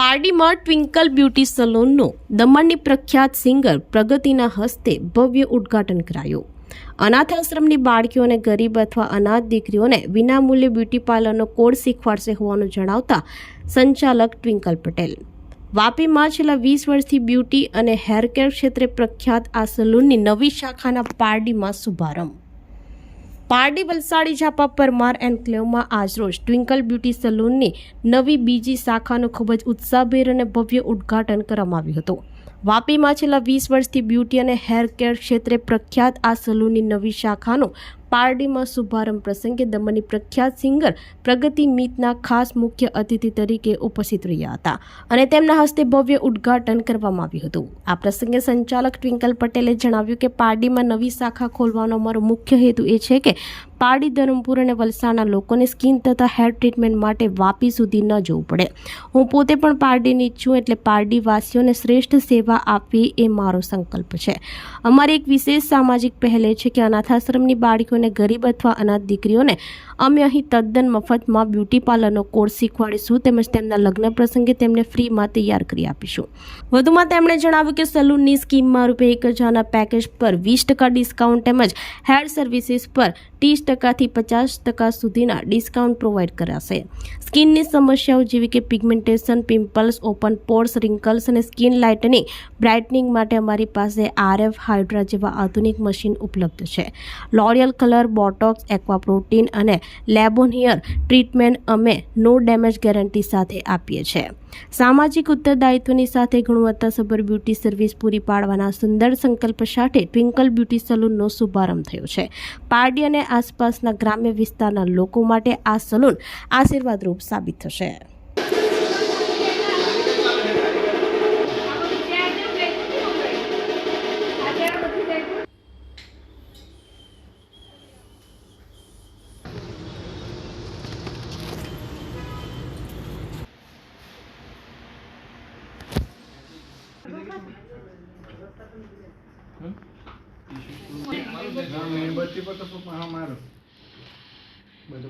પારડીમાં twinkle beauty સલોનનું દમણની પ્રખ્યાત singer પ્રગતિના હસ્તે ભવ્ય ઉદ્ઘાટન કરાયું। અનાથ આશ્રમની બાળકીઓ અને ગરીબ અથવા અનાથ દીકરીઓને વિનામૂલ્યે બ્યુટી પાર્લરનો કોર્સ શીખવાડશે હોવાનું જણાવતા સંચાલક ટ્વિંકલ પટેલ, વાપીમાં છેલ્લા 20 વર્ષથી બ્યુટી અને હેર કેર ક્ષેત્રે પ્રખ્યાત આ સલૂનની નવી શાખાના પારડીમાં શુભારંભ। પારડી વલસાડી ઝાપા પરમાર એન્કલેવમાં આજરોજ ટ્વિંકલ બ્યુટી સલૂનની નવી બીજી શાખાનું ખૂબ જ ઉત્સાહભેર અને ભવ્ય ઉદ્ઘાટન કરવામાં આવ્યું હતું। વાપીમાં છેલ્લા 20 વર્ષથી બ્યુટી અને હેર કેર ક્ષેત્રે પ્રખ્યાત આ સલૂનની નવી શાખાનું પારડીમાં શુભારંભ પ્રસંગે દમણની પ્રખ્યાત સિંગર પ્રગતિ મિતના ખાસ મુખ્ય અતિથિ તરીકે ઉપસ્થિત રહ્યા હતા અને તેમના હસ્તે ભવ્ય ઉદ્ઘાટન કરવામાં આવ્યું હતું। આ પ્રસંગે સંચાલક ટ્વિંકલ પટેલે જણાવ્યું કે પારડીમાં નવી શાખા ખોલવાનો અમારો મુખ્ય હેતુ એ છે કે પારડી, ધરમપુર અને વલસાડના લોકોને સ્કિન તથા હેર ટ્રીટમેન્ટ માટે વાપી સુધી ન જવું પડે। હું પોતે પણ પારડીની છું, એટલે પારડીવાસીઓને શ્રેષ્ઠ સેવા આપવી એ મારો સંકલ્પ છે। અમારી એક વિશેષ સામાજિક પહેલ છે કે અનાથાશ્રમની બાળકીઓને ગરીબ અથવા અનાથ દીકરીઓને અમે અહીં તદ્દન મફતમાં બ્યુટી પાર્લરનો કોર્સ શીખવાડીશું, તેમજ તેમના લગ્ન પ્રસંગે તેમને ફ્રીમાં તૈયાર કરી આપીશું। વધુમાં તેમણે જણાવ્યું કે સલૂનની સ્કીમમાં ₹1000ના પેકેજ પર 20% ડિસ્કાઉન્ટ તેમજ હેર સર્વિસીસ પર 30%થી 50% સુધીના ડિસ્કાઉન્ટ પ્રોવાઈડ કરાશે। સ્કિનની સમસ્યાઓ જેવી કે pigmentation, pimples, open pores, wrinkles અને સ્કિન લાઇટનિંગ, બ્રાઇટનિંગ માટે અમારી પાસે RF, હાઇડ્રા જેવા આધુનિક મશીન ઉપલબ્ધ છે। L'Oréal colour, Botox, aqua protein અને લેબોનિયર ટ્રીટમેન્ટ અમે નો ડેમેજ ગેરંટી સાથે આપીએ છીએ। સામાજિક ઉત્તરદાયિત્વની સાથે ગુણવત્તાસભર બ્યુટી સર્વિસ પૂરી પાડવાના સુંદર સંકલ્પ સાથે ટ્વિંકલ બ્યુટી સલૂનનો શુભારંભ થયો છે। પારડી અને આસપાસના ગ્રામ્ય વિસ્તારના લોકો માટે આ સલૂન આશીર્વાદરૂપ સાબિત થશે।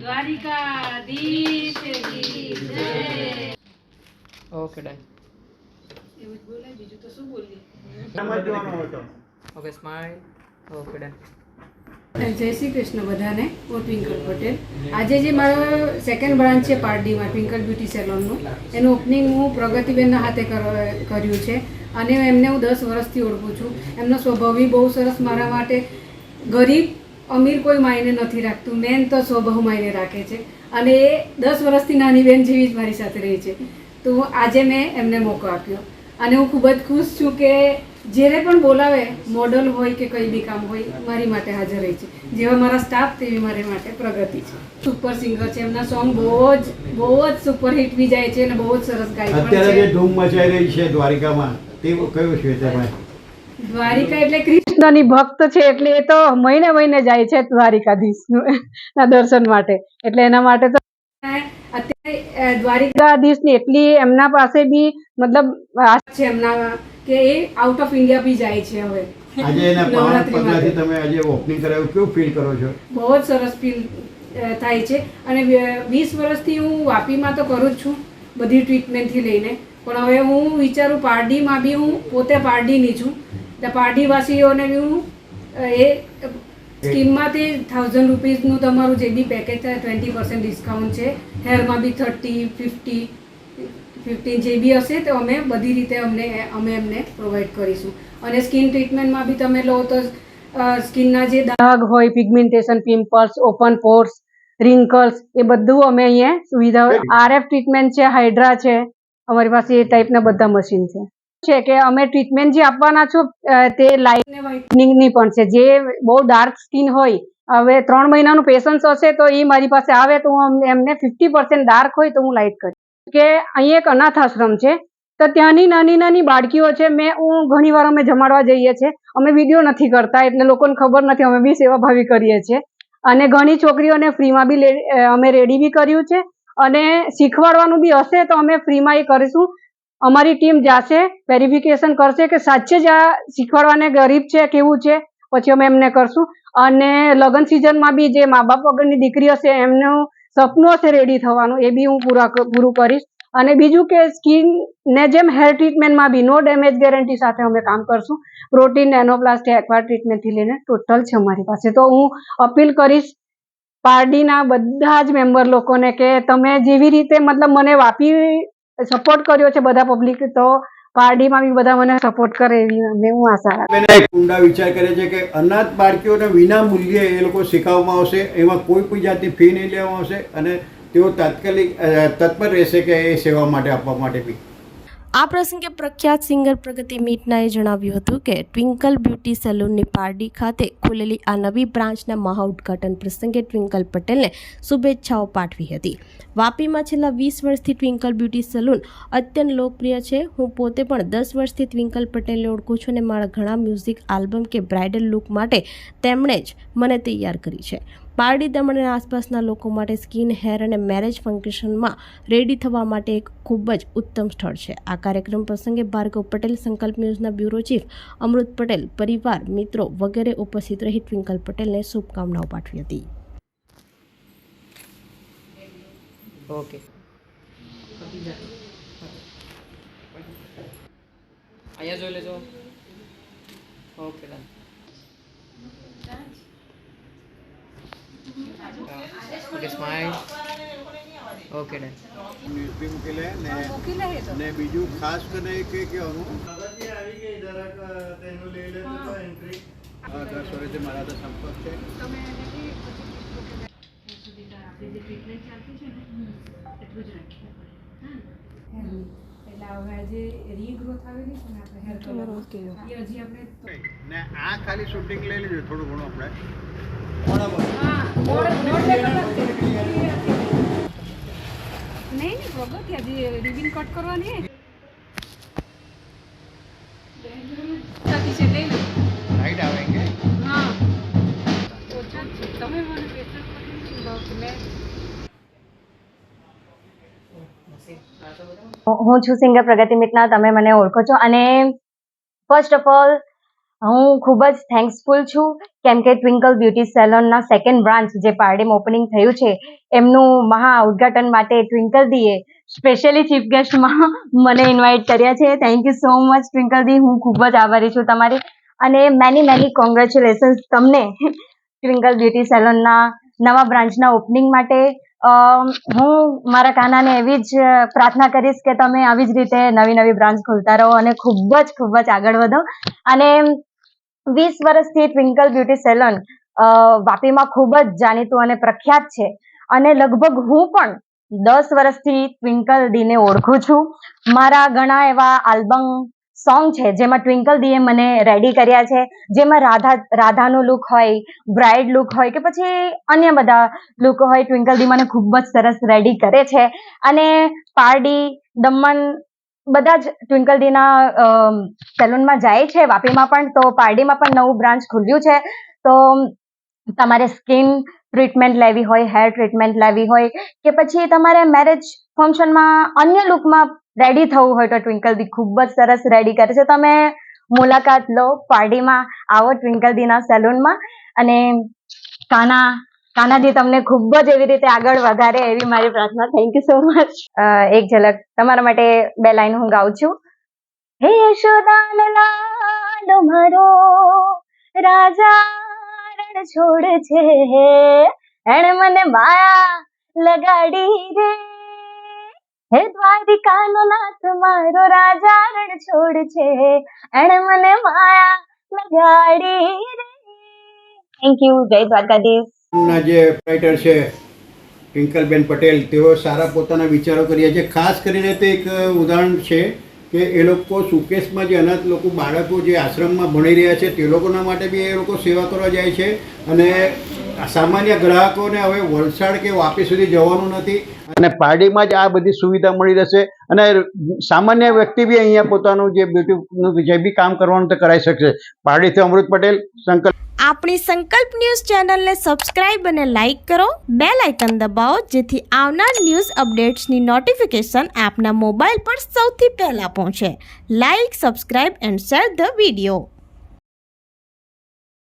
દ્વારિકાધીશ કી જય। Okay done. એવું જ બોલાય, બીજું તો શું બોલીએ? Okay smile. Okay done. જય શ્રી કૃષ્ણ બધાને। હું ટ્વિંકલ પટેલ। આજે જે મારો સેકન્ડ બ્રાન્ચ છે પારડીમાં ટ્વિંકલ બ્યુટી સેલોનનું, એનું ઓપનિંગ હું પ્રગતિબેનના હાથે કર્યું છે અને એમને હું 10 વર્ષથી ઓળખું છું। એમનો સ્વભાવ બી બહુ સરસ મારા માટે। ગરીબ અમીર કોઈ માયને નથી રાખતું, મેન તો સ્વભાવ માયને રાખે છે અને એ 10 વર્ષથી નાની બેન જેવી જ મારી સાથે રહી છે। તો આજે મેં એમને મોકો આપ્યો અને હું ખૂબ જ ખુશ છું કે જ્યારે પણ બોલાવે, મોડલ હોય કે કંઈ બી કામ હોય, મારી માટે હાજર રહી છે। જેવા મારા સ્ટાફ તેવી મારી માટે પ્રગતિ છે। સુપર સિંગર છે, એમના સોંગ બહુ જ સુપર હિટ બી જાય છે અને બહુ જ સરસ ગાય પણ અત્યારે જે છે। ધૂમ મચાઈ રહી છે દ્વારિકામાં, તે કયું છે તેમાં? દ્વારિકા એટલે કૃષ્ણની ભક્ત છે, એટલે એ તો મહિને જાય છે દ્વારિકાધીશના દર્શન માટે। એટલે એના માટે તો અત્યારે દ્વારિકાધીશની એટલી એમના પાસે બી મતલબ છે એમના કે એ આઉટ ઓફ ઇન્ડિયા બી જાય છે હવે। આજે એના પાવન પગલાથી તમે આજે ઓપનિંગ કરાવ્યું, કેવું ફીલ કરો છો? બહુ જ સરસ ફીલ થાય છે અને 20 વર્ષથી હું વાપીમાં તો કરું જ છું બધી ટ્રીટમેન્ટથી લઈને, પણ હવે હું વિચારું પારડીમાં બી, હું પોતે પારડીની છું, એટલે પારડીવાસીઓને બી હું એ સ્કીમમાંથી ₹1000નું તમારું જે બી પેકેજ થાય 20% ડિસ્કાઉન્ટ છે। હેરમાં બી 30, 50, 15 જે બી હશે તો અમે બધી રીતે અમે એમને પ્રોવાઈડ કરીશું। અને સ્કિન ટ્રીટમેન્ટમાં બી તમે લો તો સ્કિનના જે દાગ હોય, pigmentation, pimples, open pores, wrinkles, એ બધું અમે અહીંયા સુવિધા, RF ટ્રીટમેન્ટ છે, હાઇડ્રા છે, અમારી પાસે એ ટાઈપના બધા મશીન છે કે અમે ટ્રીટમેન્ટ જે આપવાના છો તે લાઇટ ને વ્હાઇટનિંગની પણ છે। જે બહુ ડાર્ક સ્કિન હોય, હવે 3 મહિનાનું પેશન્સ હશે તો એ મારી પાસે આવે તો હું એમને 50% ડાર્ક હોય તો હું લાઇટ કરીશ। કે અહીં એક અનાથ આશ્રમ છે, તો ત્યાંની નાની બાળકીઓ છે, હું ઘણી વાર અમે જમાડવા જઈએ છીએ, અમે વિડીયો નથી કરતા એટલે લોકોને ખબર નથી, અમે બી સેવાભાવી કરીએ છીએ અને ઘણી છોકરીઓને ફ્રીમાં બી અમે રેડી બી કર્યું છે અને શીખવાડવાનું બી હશે તો અમે ફ્રીમાં એ કરીશું। અમારી ટીમ જશે, વેરિફિકેશન કરશે કે સાચે જ આ શીખવાડવાને ગરીબ છે કેવું છે, પછી અમે એમને કરશું। અને લગ્ન સિઝનમાં બી જે મા બાપ વગરની દીકરી હશે, એમનું સપનું હશે રેડી થવાનું, એ બી હું પૂરું કરીશ। અને બીજું કે સ્કિનને જેમ હેર ટ્રીટમેન્ટમાં બી નો ડેમેજ ગેરંટી સાથે અમે કામ કરશું. પ્રોટીન, નેનોપ્લાસ્ટી, એક્વા ટ્રીટમેન્ટથી લઈને ટોટલ છે અમારી પાસે. તો હું અપીલ કરીશ પારડીના બધા જ મેમ્બર લોકોને કે તમે જેવી રીતે મતલબ મને વાપી સપોર્ટ કર્યો છે બધા પબ્લિક, તો પારડીમાં બી બધા મને સપોર્ટ કરે એવી હું આશા રાખું. બેન એક ઊંડા વિચાર કરે છે કે અનાથ બાળકીઓને વિના મૂલ્યે એ લોકો શીખવવામાં આવશે, એમાં કોઈ પણ જાતની ફી નહીં લેવામાં આવશે અને તેઓ તાત્કાલિક તત્પર રહેશે કે એ સેવા માટે આપવા માટે બી. આ પ્રસંગે પ્રખ્યાત સિંગર પ્રગતિ મીટનાએ જણાવ્યું હતું કે ટ્વિંકલ બ્યુટી સલૂનની પારડી ખાતે ખુલેલી આ નવી બ્રાન્ચના મહા ઉદ્ઘાટન પ્રસંગે ટ્વિંકલ પટેલને શુભેચ્છાઓ પાઠવી હતી. વાપીમાં છેલ્લા 20 વર્ષથી ટ્વિંકલ બ્યુટી સલૂન અત્યંત લોકપ્રિય છે. હું પોતે પણ 10 વર્ષથી ટ્વિંકલ પટેલને ઓળખું છું અને મારા ઘણા મ્યુઝિક આલ્બમ કે બ્રાઇડલ લુક માટે તેમણે જ મને તૈયાર કરી છે. પારડી દમણ અને આસપાસના લોકો માટે સ્કિન, હેર અને મેરેજ ફંક્શનમાં રેડી થવા માટે એક ખૂબ જ ઉત્તમ સ્થળ છે. આ કાર્યક્રમ પ્રસંગે ભાર્ગવ પટેલ, સંકલ્પ ન્યૂઝના બ્યુરો ચીફ અમૃત પટેલ, પરિવાર, મિત્રો વગેરે ઉપસ્થિત રહી ટ્વિંકલ પટેલને શુભકામનાઓ પાઠવી હતી. ઓકે અહીંયા જોઈ લેજો. Okay done. Okay smile. Okay done. News બી મૂકી લે ને બીજું ખાસ કરીને કે કહેવાનું 10 વર્ષથી મારા તો સંપર્ક છે. એટલે હવે જે રીગ્રોથ આવેલી છે ને આપણે હેર કલર એ હજી આપણે ને આ ખાલી શૂટિંગ લઈ લેજો થોડું ઘણું આપણે. નહીં પ્રગતિ હજી રિબિન કટ કરવાની છે લઈ લો. રાઈટ આવેંગે. હા ઓછા છે. તમે મને પેશન મેં હું છું સિંગર પ્રગતિ મિતના. તમે મને ઓળખો છો અને ફર્સ્ટ ઓફ ઓલ હું ખૂબ જ થેન્ક્સફુલ છું કેમ કે ટ્વિંકલ બ્યુટી સેલોનના સેકન્ડ બ્રાન્ચ જે પારડીમાં ઓપનિંગ થયું છે એમનું મહા ઉદ્ઘાટન માટે ટ્વિંકલ દીએ સ્પેશિયલી ચીફ ગેસ્ટમાં મને ઇન્વાઇટ કર્યા છે. Thank you so much twinkle દી. હું ખૂબ જ આભારી છું તમારી અને મેની કોંગ્રેચ્યુલેશન્સ તમને ટ્વિંકલ બ્યુટી સેલોનના નવા બ્રાન્ચના ઓપનિંગ માટે. હું મારા કાનાને એવી જ પ્રાર્થના કરીશ કે તમે આવી જ રીતે નવી બ્રાન્ચ ખોલતા રહો અને ખૂબ જ આગળ વધો. અને 20 વર્ષથી ટ્વિંકલ બ્યુટી સેલોન વાપીમાં ખૂબ જ જાણીતું અને પ્રખ્યાત છે અને લગભગ હું પણ 10 વર્ષથી ટ્વિંકલ દીને ઓળખું છું. મારા ઘણા એવા આલ્બમ સોંગ છે જેમાં ટ્વિંકલ દીએ મને રેડી કર્યા છે, જેમાં રાધાનું લુક હોય, બ્રાઇડ લુક હોય કે પછી અન્ય બધા લુક હોય, ટ્વિંકલ દી મને ખૂબ જ સરસ રેડી કરે છે. અને પારડી, દમણ બધા જ ટ્વિંકલ દીના સેલૂનમાં જાય છે. વાપીમાં પણ, તો પારડીમાં પણ નવું બ્રાન્ચ ખુલ્યું છે. તો તમારે સ્કિન ટ્રીટમેન્ટ લેવી હોય, હેર ટ્રીટમેન્ટ લેવી હોય કે પછી તમારે મેરેજ ફંક્શનમાં અન્ય લુકમાં રેડી થવું હોય તો ટ્વિંકલ દી ખૂબ જ સરસ રેડી કરે છે. તમે મુલાકાત લો, પારડીમાં આવો ટ્વિંકલ દીના સેલૂનમાં અને કાનાજી તમને ખૂબ જ એવી રીતે આગળ વધારે એવી મારી પ્રાર્થના. Thank you so much. એક ઝલક તમારા માટે 2 લાઈન હું ગાઉં છું. હે યશોદાનો લાડો મારો રાજા રણ છોડ છે, એણે મને માયા લગાડી રે. હે દ્વારિકાનો નાથ મારો રાજા રણ છોડ છે, એણે મને માયા લગાડી રે. Thank you. જય દ્વારકાધીશ. ના જે રાઇટર છે ટ્વિંકલબેન પટેલ, તેઓ સારા પોતાના વિચારો કર્યા છે. ખાસ કરીને તે એક ઉદાહરણ છે કે એ લોકો સુકેશમાં જે અનાથ લોકો, બાળકો જે આશ્રમમાં ભણી રહ્યા છે તે લોકોના માટે બી એ લોકો સેવા કરવા જાય છે. અને સામાન્ય ગ્રાહકોને હવે વલસાડ કે વાપી સુધી જવાનું નથી અને પારડીમાં જ આ બધી સુવિધા મળી રહેશે અને સામાન્ય વ્યક્તિ બી અહીંયા પોતાનું જે બ્યુટીનું જે બી કામ કરવાનું તે કરાવી શકશે. પારડીથી અમૃત પટેલ, સંકલ્પ. આપણી સંકલ્પ ન્યૂઝ ચેનલને સબસ્ક્રાઇબ અને લાઇક કરો, બેલ આઇકન દબાવો જેથી આવનાર ન્યૂઝ અપડેટ્સની નોટિફિકેશન આપના મોબાઈલ પર સૌથી પહેલા પહોંચે. Like, subscribe and share the video.